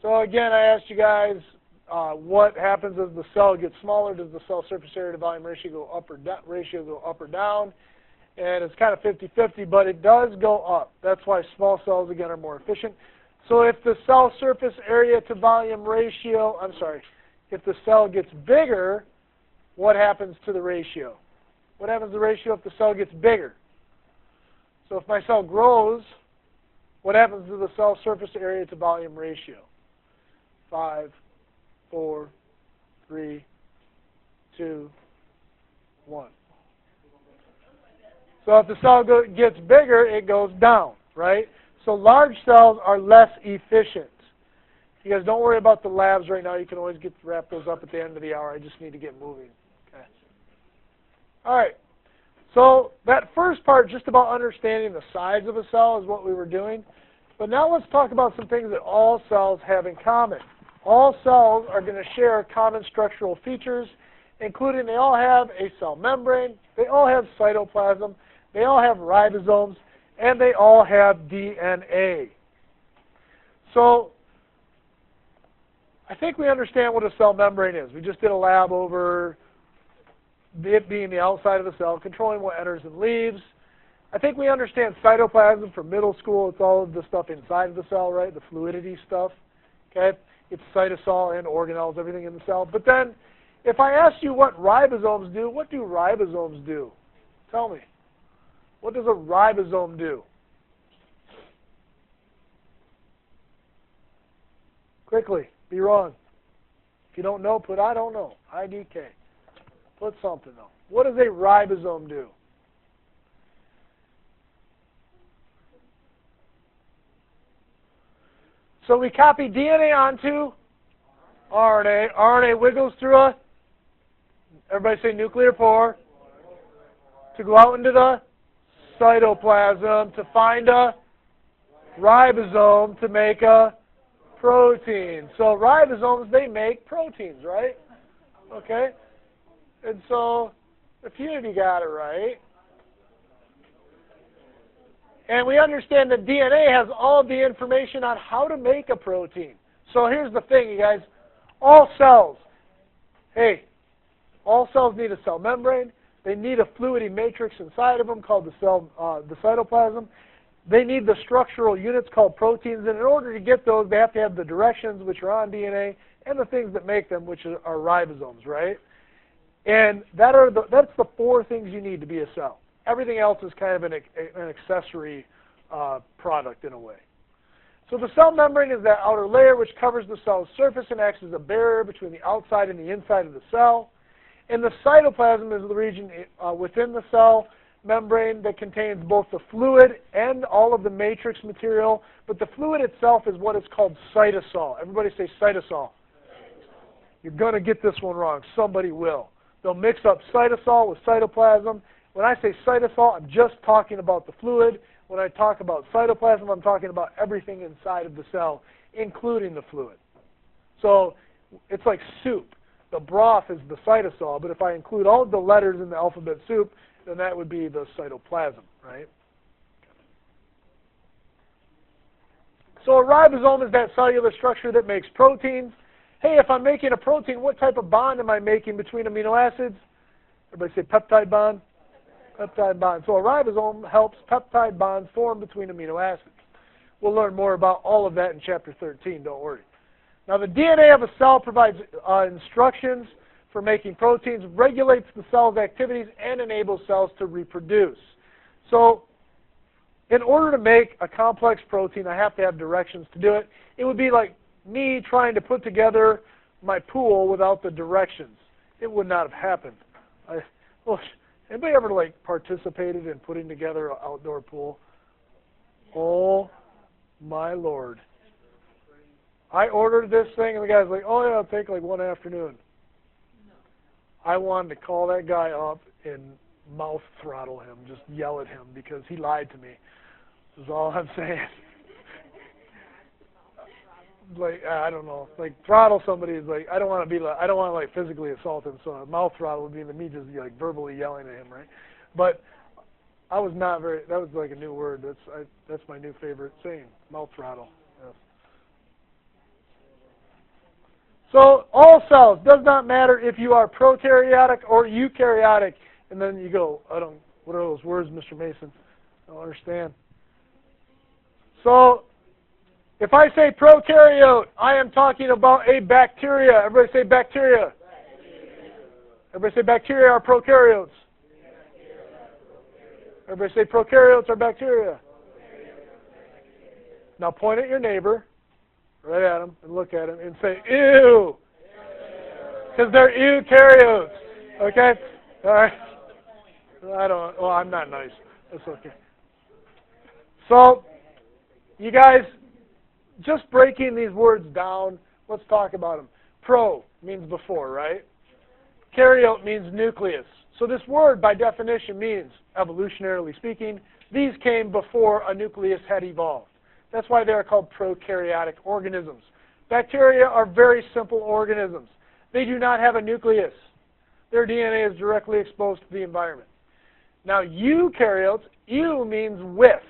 So again, I asked you guys what happens as the cell gets smaller. Does the cell surface area to volume ratio go up or down? And it's kind of 50-50, but it does go up. That's why small cells, again, are more efficient. So if the cell surface area to volume ratio, if the cell gets bigger, what happens to the ratio? What happens to the ratio if the cell gets bigger? So if my cell grows, what happens to the cell surface area to volume ratio? 5, 4, 3, 2, 1. So if the cell gets bigger, it goes down, right? So large cells are less efficient. You guys don't worry about the labs right now. You can always wrap those up at the end of the hour. I just need to get moving. Okay. All right. So that first part, just about understanding the size of a cell, is what we were doing. But now let's talk about some things that all cells have in common. All cells are going to share common structural features, including they all have a cell membrane, they all have cytoplasm, they all have ribosomes, and they all have DNA. So I think we understand what a cell membrane is. We just did a lab over it being the outside of the cell, controlling what enters and leaves. I think we understand cytoplasm from middle school. It's all of the stuff inside of the cell, right? The fluidity stuff. Okay? It's cytosol and organelles, everything in the cell. But then, if I ask you what ribosomes do, what do ribosomes do? Tell me. What does a ribosome do? Quickly. Be wrong. If you don't know, put I don't know. IDK. Put something though. What does a ribosome do? So we copy DNA onto RNA. RNA wiggles through a, everybody say nuclear pore, to go out into the cytoplasm to find a ribosome to make a protein. So ribosomes, they make proteins, right? Okay? And so a few of you got it right. And we understand that DNA has all the information on how to make a protein. So here's the thing, you guys. All cells, all cells need a cell membrane. They need a fluidy matrix inside of them called the cytoplasm. They need the structural units called proteins. And in order to get those, they have to have the directions, which are on DNA, and the things that make them, which are ribosomes, right? And that's the 4 things you need to be a cell. Everything else is kind of an accessory product in a way. So the cell membrane is that outer layer which covers the cell's surface and acts as a barrier between the outside and the inside of the cell. And the cytoplasm is the region within the cell membrane that contains both the fluid and all of the matrix material. But the fluid itself is what is called cytosol. Everybody say cytosol. You're going to get this one wrong. Somebody will. They'll mix up cytosol with cytoplasm. When I say cytosol, I'm just talking about the fluid. When I talk about cytoplasm, I'm talking about everything inside of the cell, including the fluid. So it's like soup. The broth is the cytosol, but if I include all of the letters in the alphabet soup, then that would be the cytoplasm, right? So a ribosome is that cellular structure that makes proteins. Hey, if I'm making a protein, what type of bond am I making between amino acids? Everybody say peptide bond. Peptide bond. So a ribosome helps peptide bonds form between amino acids. We'll learn more about all of that in Chapter 13, don't worry. Now the DNA of a cell provides instructions for making proteins, regulates the cell's activities, and enables cells to reproduce. So in order to make a complex protein, I have to have directions to do it. It would be like me trying to put together my pool without the directions. It would not have happened. Anybody ever participated in putting together an outdoor pool? Oh my Lord. I ordered this thing and the guy's like, oh yeah, it'll take like 1 afternoon. I wanted to call that guy up and mouth throttle him, just yell at him because he lied to me. That's all I'm saying. I don't know, throttle somebody is I don't want to physically assault him, so a mouth throttle would be me just verbally yelling at him, right? But I was not very, that was a new word. That's my new favorite saying, mouth throttle. Yes. So all cells, does not matter if you are prokaryotic or eukaryotic. And then you go, what are those words, Mr. Mason? I don't understand. So if I say prokaryote, I am talking about a bacteria. Everybody say bacteria. Everybody say bacteria are prokaryotes. Everybody say prokaryotes are bacteria. Now point at your neighbor, right at him, and look at him and say, ew. Because they're eukaryotes. Okay? All right. I'm not nice. That's okay. So, you guys, just breaking these words down, let's talk about them. Pro means before, right? Karyote means nucleus. So this word, by definition, means, evolutionarily speaking, these came before a nucleus had evolved. That's why they are called prokaryotic organisms. Bacteria are very simple organisms. They do not have a nucleus. Their DNA is directly exposed to the environment. Now, eukaryotes, eu means with.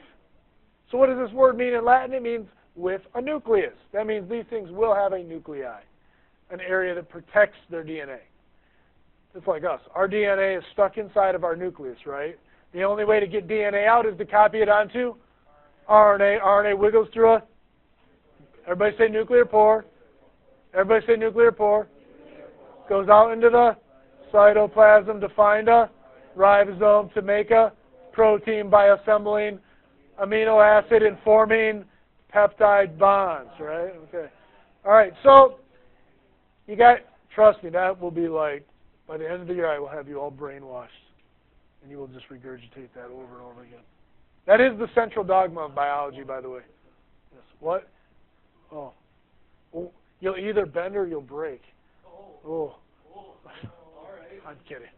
So what does this word mean in Latin? It means with a nucleus. That means these things will have a nuclei, an area that protects their DNA. It's like us. Our DNA is stuck inside of our nucleus, right? The only way to get DNA out is to copy it onto RNA. RNA wiggles through a, everybody say nuclear pore. Everybody say nuclear pore. Goes out into the cytoplasm to find a ribosome to make a protein by assembling amino acid and forming peptide bonds, right? Okay. All right, so you got, trust me, that will be like, by the end of the year, I will have you all brainwashed, and you will just regurgitate that over and over again. That is the central dogma of biology, by the way. Yes. What? Oh. Well, you'll either bend or you'll break. Oh. All right. I'm kidding.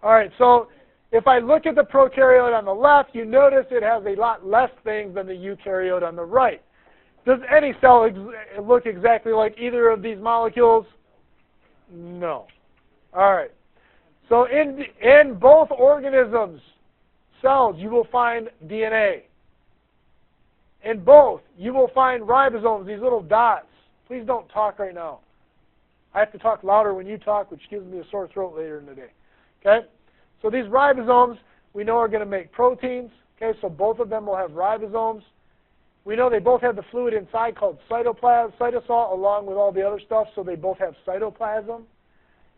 All right, so if I look at the prokaryote on the left, you notice it has a lot less things than the eukaryote on the right. Does any cell look exactly like either of these molecules? No. All right. So in both organisms, cells, you will find DNA. In both, you will find ribosomes, these little dots. Please don't talk right now. I have to talk louder when you talk, which gives me a sore throat later in the day. Okay? So these ribosomes, we know are going to make proteins. Okay, so both of them will have ribosomes. We know they both have the fluid inside called cytoplasm, cytosol, along with all the other stuff, so they both have cytoplasm.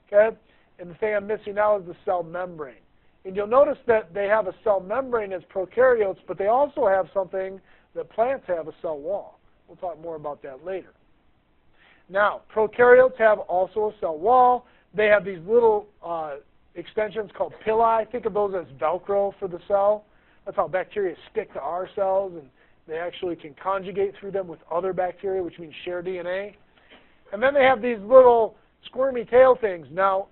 Okay? And the thing I'm missing now is the cell membrane. And you'll notice that they have a cell membrane as prokaryotes, but they also have something that plants have, a cell wall. We'll talk more about that later. Now, prokaryotes have also a cell wall. They have these little extensions called pili. Think of those as Velcro for the cell. That's how bacteria stick to our cells, and they actually can conjugate through them with other bacteria, which means share DNA. And then they have these little squirmy tail things. Now,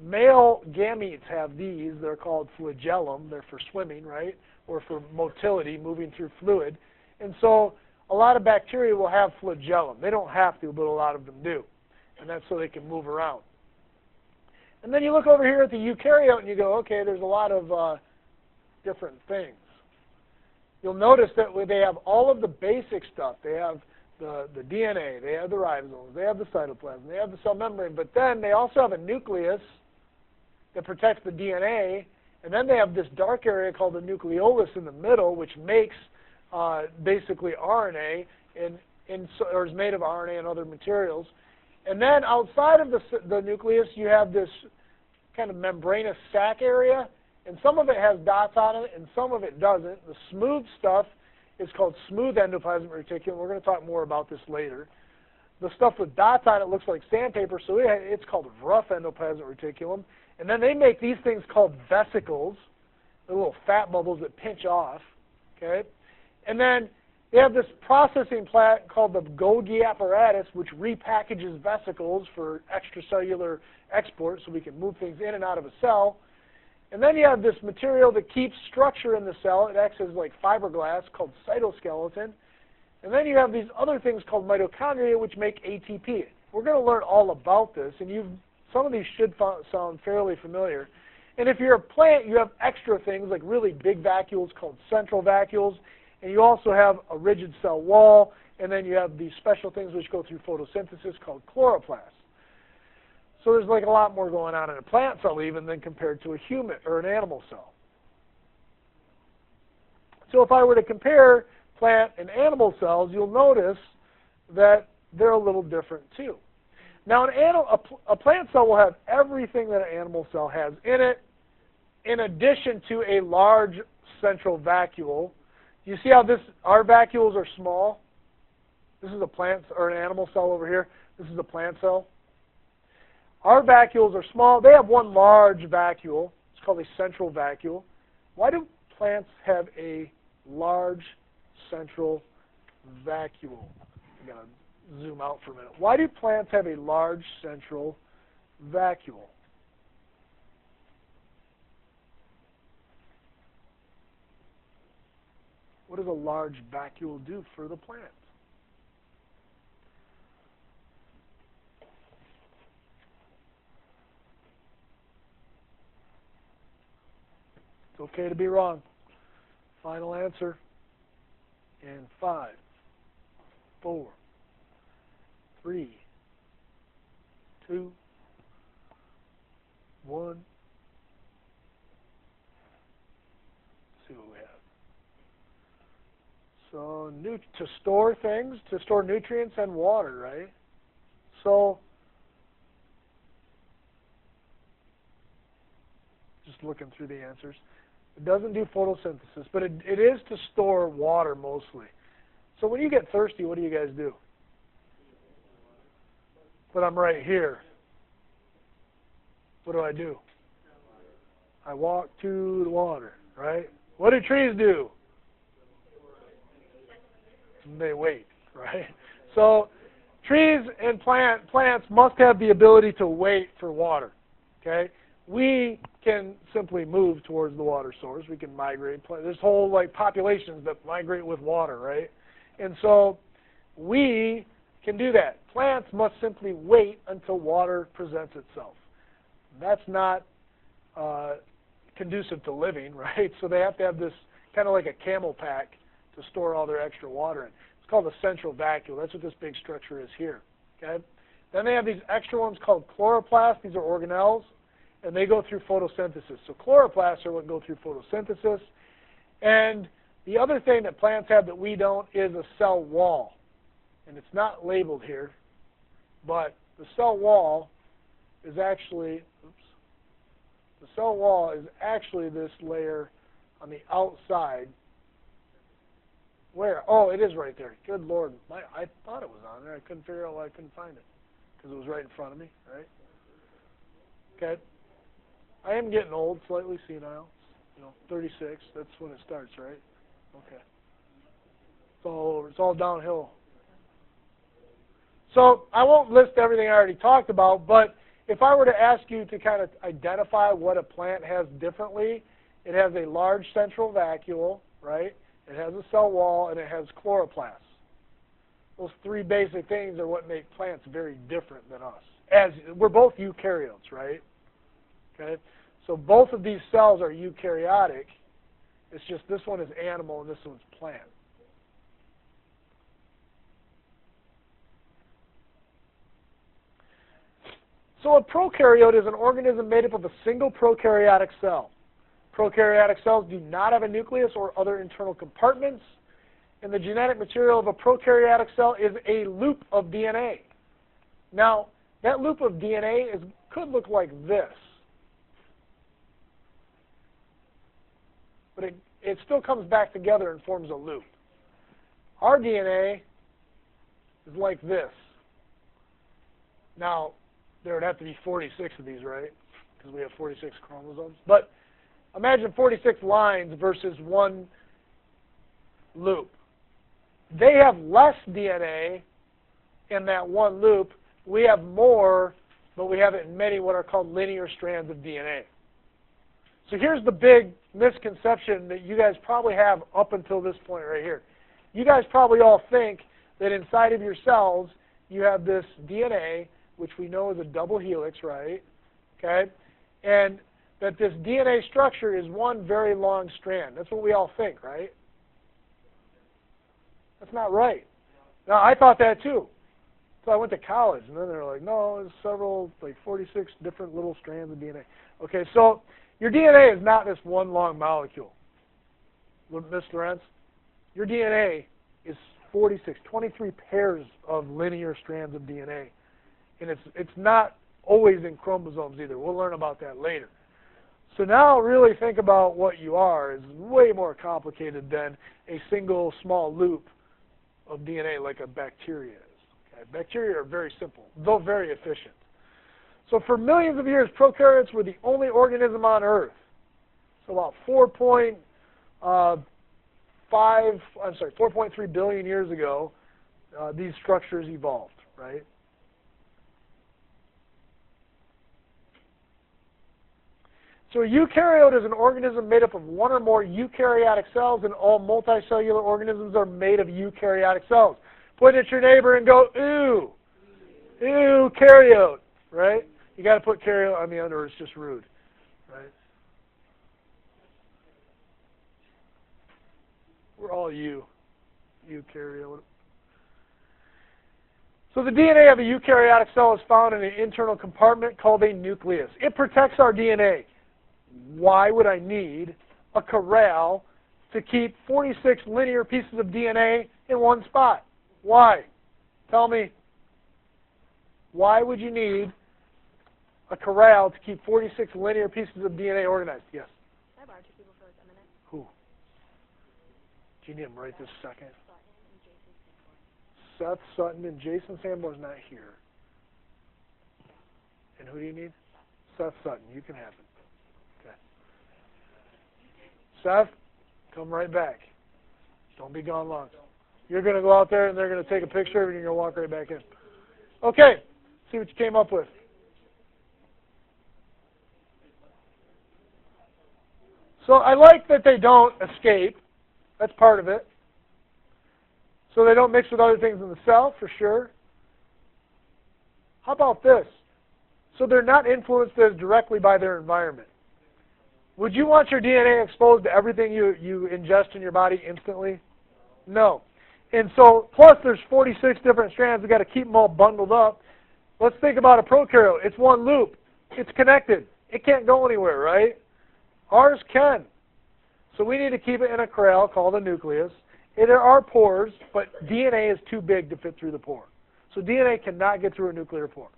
male gametes have these. They're called flagellum. They're for swimming, right? Or for motility, moving through fluid. And so a lot of bacteria will have flagellum. They don't have to, but a lot of them do. And that's so they can move around. And then you look over here at the eukaryote and you go, okay, there's a lot of different things. You'll notice that they have all of the basic stuff. They have the DNA, they have the ribosomes, they have the cytoplasm, they have the cell membrane, but then they also have a nucleus that protects the DNA, and then they have this dark area called the nucleolus in the middle, which makes basically RNA or is made of RNA and other materials. And then outside of the nucleus, you have this kind of membranous sac area, and some of it has dots on it, and some of it doesn't. The smooth stuff is called smooth endoplasmic reticulum. We're going to talk more about this later. The stuff with dots on it looks like sandpaper, so it's called rough endoplasmic reticulum. And then they make these things called vesicles, the little fat bubbles that pinch off. Okay? And then they have this processing plant called the Golgi apparatus, which repackages vesicles for extracellular export so we can move things in and out of a cell. And then you have this material that keeps structure in the cell. It acts as like fiberglass called cytoskeleton. And then you have these other things called mitochondria, which make ATP. We're going to learn all about this, and some of these should sound fairly familiar. And if you're a plant, you have extra things like really big vacuoles called central vacuoles. And you also have a rigid cell wall and then you have these special things which go through photosynthesis called chloroplasts. So there's like a lot more going on in a plant cell even than compared to a human or an animal cell. So if I were to compare plant and animal cells, you'll notice that they're a little different too. Now a plant cell will have everything that an animal cell has in it, in addition to a large central vacuole. You see how our vacuoles are small? This is a plant or an animal cell over here. This is a plant cell. Our vacuoles are small. They have one large vacuole. It's called a central vacuole. Why do plants have a large central vacuole? I'm going to zoom out for a minute. Why do plants have a large central vacuole? What does a large vacuole do for the plant? It's okay to be wrong. Final answer in 5, 4, 3, 2, 1. Let's see what we have. So to store things, to store nutrients and water, right? So just looking through the answers. It doesn't do photosynthesis, but it is to store water mostly. So when you get thirsty, what do you guys do? But I'm right here. What do? I walk to the water, right? What do trees do? They wait, right? So trees and plants must have the ability to wait for water, okay? We can simply move towards the water source. We can migrate. There's whole like populations that migrate with water, right? And so we can do that. Plants must simply wait until water presents itself. That's not conducive to living, right? So they have to have this kind of like a camel pack to store all their extra water in. It's called a central vacuole. That's what this big structure is here, okay? Then they have these extra ones called chloroplasts. These are organelles, and they go through photosynthesis. So chloroplasts are what go through photosynthesis. And the other thing that plants have that we don't is a cell wall. And it's not labeled here, but the cell wall is actually, the cell wall is actually this layer on the outside. Where? Oh, it is right there. Good Lord. I thought it was on there. I couldn't figure out why I couldn't find it because it was right in front of me, right? Okay. I am getting old, slightly senile. 36. That's when it starts, right? Okay. It's all over. It's all downhill. So I won't list everything I already talked about, but if I were to ask you to kind of identify what a plant has differently, it has a large central vacuole, right? It has a cell wall, and it has chloroplasts. Those three basic things are what make plants very different than us. As we're both eukaryotes, right? Okay? So both of these cells are eukaryotic. It's just this one is animal and this one's plant. So a prokaryote is an organism made up of a single prokaryotic cell. Prokaryotic cells do not have a nucleus or other internal compartments, and the genetic material of a prokaryotic cell is a loop of DNA. Now, that loop of DNA could look like this, but it still comes back together and forms a loop. Our DNA is like this. Now, there would have to be 46 of these, right? Because we have 46 chromosomes. But imagine 46 lines versus one loop. They have less DNA in that one loop. We have more, but we have it in many what are called linear strands of DNA. So here's the big misconception that you guys probably have up until this point right here. You guys probably all think that inside of your cells you have this DNA, which we know is a double helix, right? Okay? And that this DNA structure is one very long strand. That's what we all think, right? That's not right. Now, I thought that too. So I went to college, and then they're like, no, there's several, like 46 different little strands of DNA. Okay, so your DNA is not this one long molecule. Ms. Lorenz, your DNA is 23 pairs of linear strands of DNA. And it's not always in chromosomes either. We'll learn about that later. So now really think about what you are is way more complicated than a single small loop of DNA like a bacteria is. Okay? Bacteria are very simple, though very efficient. So for millions of years, prokaryotes were the only organism on Earth. So about 4.3 billion years ago, these structures evolved, right? So a eukaryote is an organism made up of one or more eukaryotic cells, and all multicellular organisms are made of eukaryotic cells. Point at your neighbor and go, ooh, eukaryote, right? You got to put karyote on the end or it's just rude, right? We're all eukaryote. So the DNA of a eukaryotic cell is found in an internal compartment called a nucleus. It protects our DNA. Why would I need a corral to keep 46 linear pieces of DNA in one spot? Why? Tell me. Why would you need a corral to keep 46 linear pieces of DNA organized? Yes? Can I borrow two people for like a minute? Who? Do you need them right this second? Seth Sutton and Jason Sanborn's not here. And who do you need? Seth Sutton. You can have him. Okay. Seth, come right back. Don't be gone long. You're going to go out there and they're going to take a picture and you're going to walk right back in. Okay. See what you came up with. So I like that they don't escape. That's part of it. So they don't mix with other things in the cell, for sure. How about this? So they're not influenced as directly by their environment. Would you want your DNA exposed to everything you ingest in your body instantly? No. And so, plus there's 46 different strands. We've got to keep them all bundled up. Let's think about a prokaryote. It's one loop. It's connected. It can't go anywhere, right? Ours can. So we need to keep it in a corral called a nucleus. There are pores, but DNA is too big to fit through the pore. So DNA cannot get through a nuclear pore.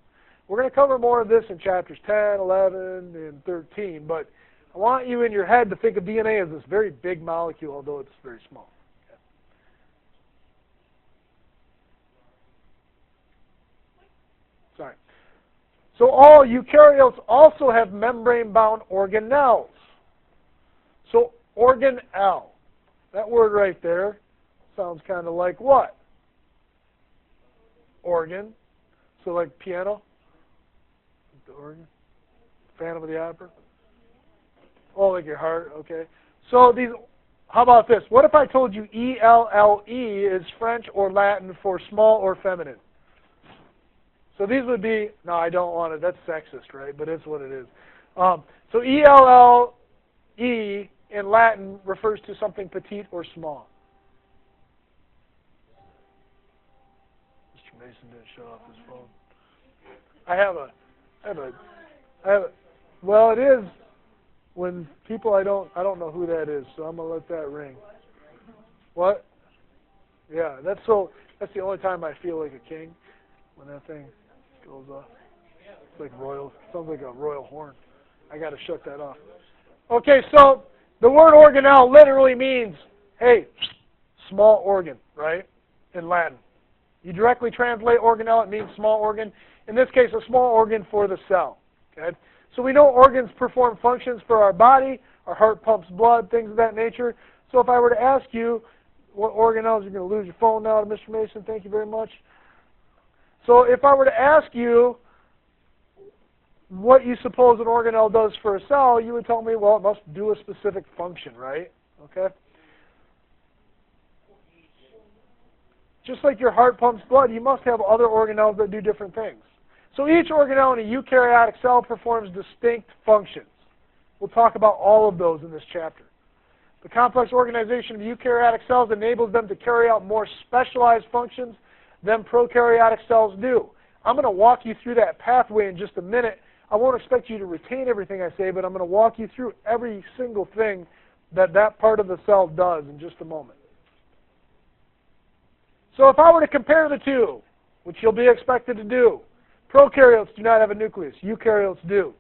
We're going to cover more of this in chapters 10, 11, and 13, but I want you in your head to think of DNA as this very big molecule, although it's very small. Okay. Sorry. So all eukaryotes also have membrane-bound organelles. So organelle, that word right there sounds kind of like what? Organ. So like piano? The organ? Phantom of the Opera? Oh, like your heart, okay. So these, how about this? What if I told you E-L-L-E is French or Latin for small or feminine? So these would be, no, I don't want it. That's sexist, right? But it's what it is. So E-L-L-E in Latin refers to something petite or small. Mr. Mason didn't shut off his phone. Well, it is when people I don't know who that is, so I'm gonna let that ring. What? Yeah, that's the only time I feel like a king, when that thing goes off. It's like royal, sounds like a royal horn. I gotta shut that off. Okay, so the word organelle literally means, hey, small organ, right? In Latin. You directly translate organelle, it means small organ. In this case, a small organ for the cell. Okay? So we know organs perform functions for our body. Our heart pumps blood, things of that nature. So if I were to ask you what organelles, you're going to lose your phone now to Mr. Mason. Thank you very much. So if I were to ask you what you suppose an organelle does for a cell, you would tell me, well, it must do a specific function, right? Okay? Just like your heart pumps blood, you must have other organelles that do different things. So each organelle in a eukaryotic cell performs distinct functions. We'll talk about all of those in this chapter. The complex organization of eukaryotic cells enables them to carry out more specialized functions than prokaryotic cells do. I'm going to walk you through that pathway in just a minute. I won't expect you to retain everything I say, but I'm going to walk you through every single thing that that part of the cell does in just a moment. So if I were to compare the two, which you'll be expected to do, prokaryotes do not have a nucleus. Eukaryotes do.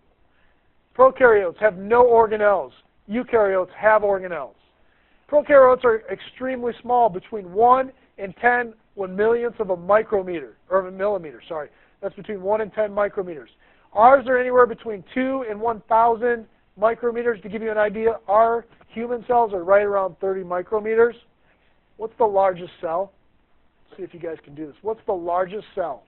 Prokaryotes have no organelles. Eukaryotes have organelles. Prokaryotes are extremely small, between 1 and 10 1/millionth of a micrometer, or of a millimeter, sorry. That's between 1 and 10 micrometers. Ours are anywhere between 2 and 1,000 micrometers. To give you an idea, our human cells are right around 30 micrometers. What's the largest cell? Let's see if you guys can do this. What's the largest cell?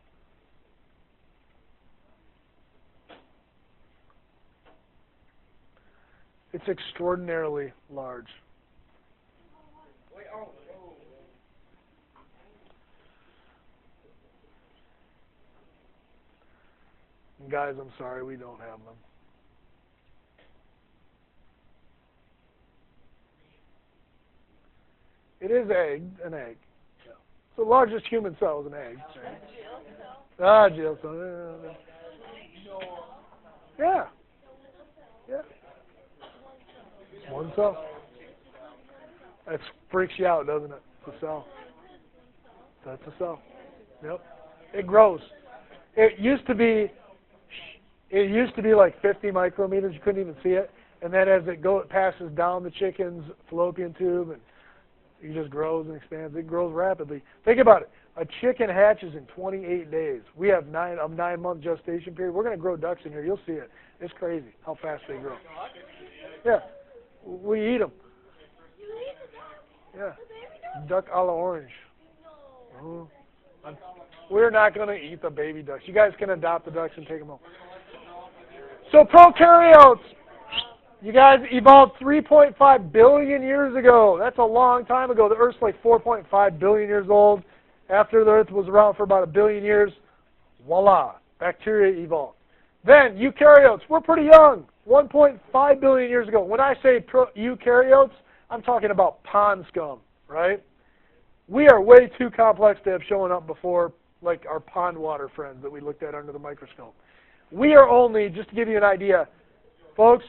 It's extraordinarily large. And guys, I'm sorry, we don't have them. It is an egg. Yeah. So the largest human cell is an egg. Right? Jail cell. Yeah. Yeah. One cell. That freaks you out, doesn't it? It's a cell. That's a cell. Yep. It grows. It used to be like 50 micrometers. You couldn't even see it. And then as it passes down the chicken's fallopian tube, and it just grows and expands. It grows rapidly. Think about it. A chicken hatches in 28 days. We have a 9-month gestation period. We're going to grow ducks in here. You'll see it. It's crazy how fast they grow. Yeah. We eat them. Yeah. Duck a la orange. Oh. We're not going to eat the baby ducks. You guys can adopt the ducks and take them home. So prokaryotes, you guys evolved 3.5 billion years ago. That's a long time ago. The Earth's like 4.5 billion years old. After the Earth was around for about 1 billion years, voila, bacteria evolved. Then eukaryotes, we're pretty young, 1.5 billion years ago. When I say eukaryotes, I'm talking about pond scum, right? We are way too complex to have shown up before, like our pond water friends that we looked at under the microscope. We are only, just to give you an idea, folks,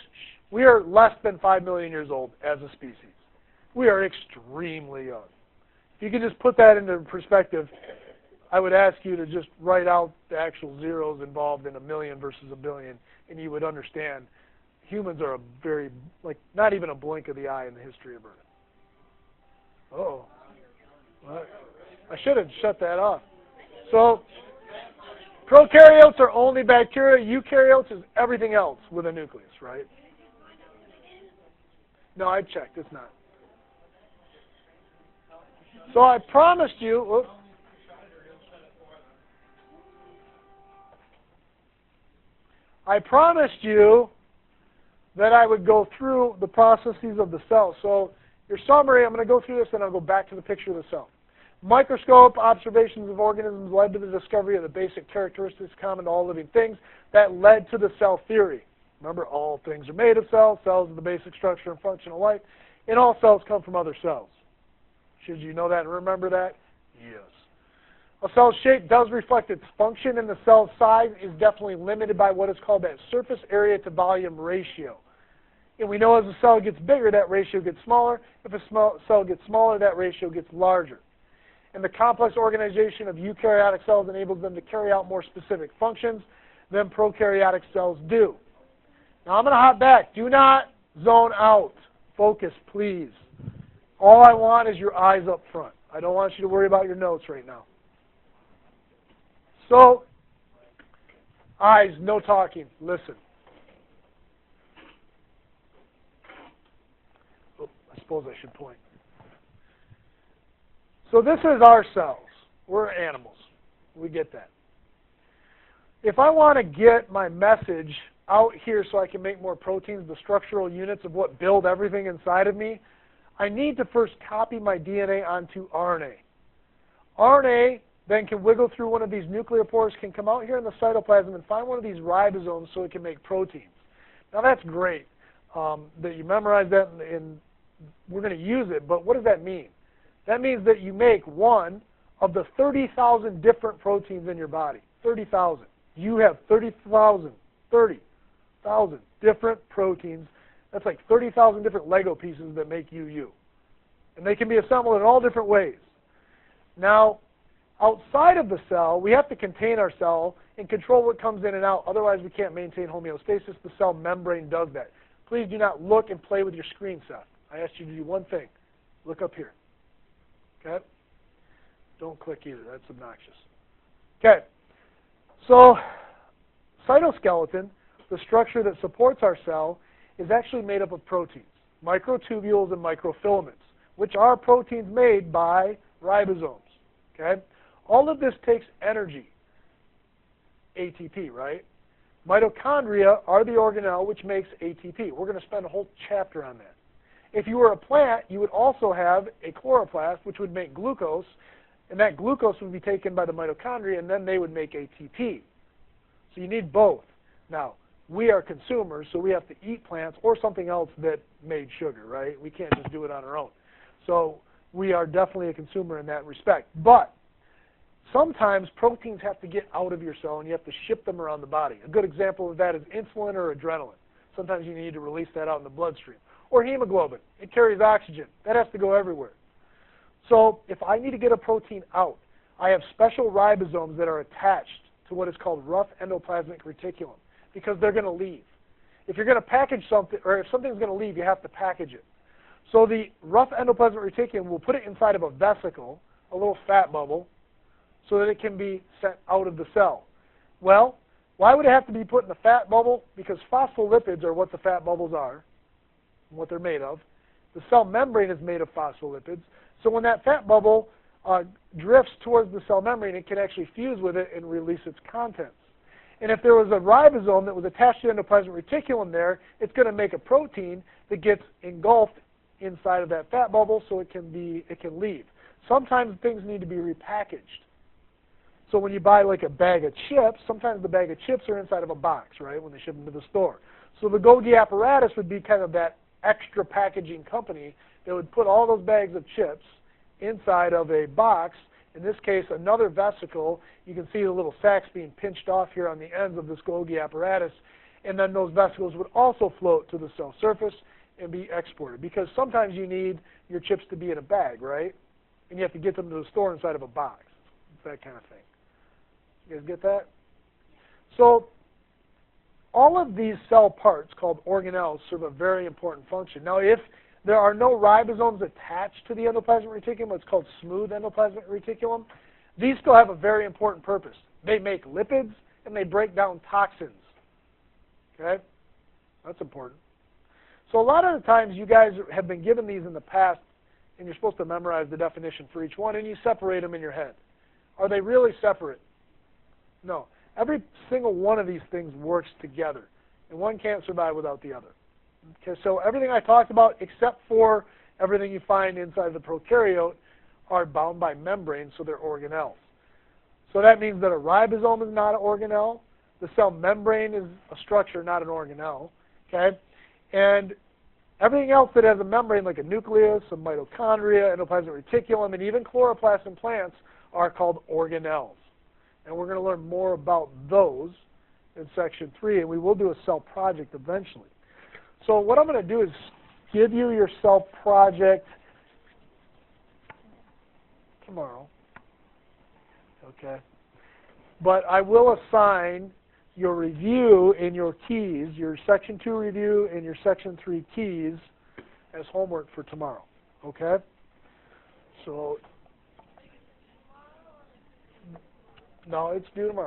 we are less than 5 million years old as a species. We are extremely young. If you could just put that into perspective, I would ask you to just write out the actual zeros involved in a million versus a billion, and you would understand humans are a very, like, not even a blink of the eye in the history of Earth. Uh-oh. What? I should have shut that off. So, prokaryotes are only bacteria. Eukaryotes is everything else with a nucleus, right? No, I checked. It's not. So I promised you. Oops. I promised you that I would go through the processes of the cell. So your summary, I'm going to go through this, and I'll go back to the picture of the cell. Microscope observations of organisms led to the discovery of the basic characteristics common to all living things that led to the cell theory. Remember, all things are made of cells. Cells are the basic structure and function of life. And all cells come from other cells. Should you know that and remember that? Yes. A cell's shape does reflect its function, and the cell's size is definitely limited by what is called that surface area to volume ratio. And we know as a cell gets bigger, that ratio gets smaller. If a cell gets smaller, that ratio gets larger. And the complex organization of eukaryotic cells enables them to carry out more specific functions than prokaryotic cells do. Now I'm going to hop back. Do not zone out. Focus, please. All I want is your eyes up front. I don't want you to worry about your notes right now. So, eyes, no talking. Listen. Oh, I suppose I should point. So this is our cells. We're animals. We get that. If I want to get my message out here so I can make more proteins, the structural units of what build everything inside of me, I need to first copy my DNA onto RNA. RNA then can wiggle through one of these nuclear pores, can come out here in the cytoplasm and find one of these ribosomes so it can make proteins. Now that's great that you memorize that, and we're going to use it, but what does that mean? That means that you make one of the 30,000 different proteins in your body. 30,000. You have 30,000 different proteins. That's like 30,000 different Lego pieces that make you you. And they can be assembled in all different ways. Now, outside of the cell, we have to contain our cell and control what comes in and out. Otherwise, we can't maintain homeostasis. The cell membrane does that. Please do not look and play with your screen, Seth. I asked you to do one thing. Look up here. Okay? Don't click either. That's obnoxious. Okay. So, cytoskeleton, the structure that supports our cell, is actually made up of proteins, microtubules and microfilaments, which are proteins made by ribosomes. Okay? All of this takes energy, ATP, right? Mitochondria are the organelle which makes ATP. We're going to spend a whole chapter on that. If you were a plant, you would also have a chloroplast, which would make glucose, and that glucose would be taken by the mitochondria, and then they would make ATP. So you need both. Now, we are consumers, so we have to eat plants or something else that made sugar, right? We can't just do it on our own. So we are definitely a consumer in that respect. But sometimes proteins have to get out of your cell, and you have to ship them around the body. A good example of that is insulin or adrenaline. Sometimes you need to release that out in the bloodstream. Or hemoglobin. It carries oxygen. That has to go everywhere. So if I need to get a protein out, I have special ribosomes that are attached to what is called rough endoplasmic reticulum because they're going to leave. If you're going to package something, or if something's going to leave, you have to package it. So the rough endoplasmic reticulum will put it inside of a vesicle, a little fat bubble, so that it can be sent out of the cell. Well, why would it have to be put in the fat bubble? Because phospholipids are what the fat bubbles are, and what they're made of. The cell membrane is made of phospholipids. So when that fat bubble drifts towards the cell membrane, it can actually fuse with it and release its contents. And if there was a ribosome that was attached to the endoplasmic reticulum there, it's going to make a protein that gets engulfed inside of that fat bubble so it can leave. Sometimes things need to be repackaged. So when you buy like a bag of chips, sometimes the bag of chips are inside of a box, right, when they ship them to the store. So the Golgi apparatus would be kind of that extra packaging company that would put all those bags of chips inside of a box, in this case another vesicle. You can see the little sacs being pinched off here on the ends of this Golgi apparatus, and then those vesicles would also float to the cell surface and be exported, because sometimes you need your chips to be in a bag, right? And you have to get them to the store inside of a box. It's that kind of thing. You guys get that? So all of these cell parts called organelles serve a very important function. Now, if there are no ribosomes attached to the endoplasmic reticulum, it's called smooth endoplasmic reticulum, these still have a very important purpose. They make lipids and they break down toxins. Okay? That's important. So a lot of the times you guys have been given these in the past, and you're supposed to memorize the definition for each one, and you separate them in your head. Are they really separate? No. Every single one of these things works together, and one can't survive without the other. Okay, so everything I talked about, except for everything you find inside the prokaryote, are bound by membranes, so they're organelles. So that means that a ribosome is not an organelle. The cell membrane is a structure, not an organelle. Okay? And everything else that has a membrane, like a nucleus, a mitochondria, endoplasmic reticulum, and even chloroplasts in plants, are called organelles. And we're going to learn more about those in Section 3, and we will do a cell project eventually. So what I'm going to do is give you your cell project tomorrow. Okay. But I will assign your review and your keys, your Section 2 review and your Section 3 keys, as homework for tomorrow. Okay? So, no, it's due tomorrow.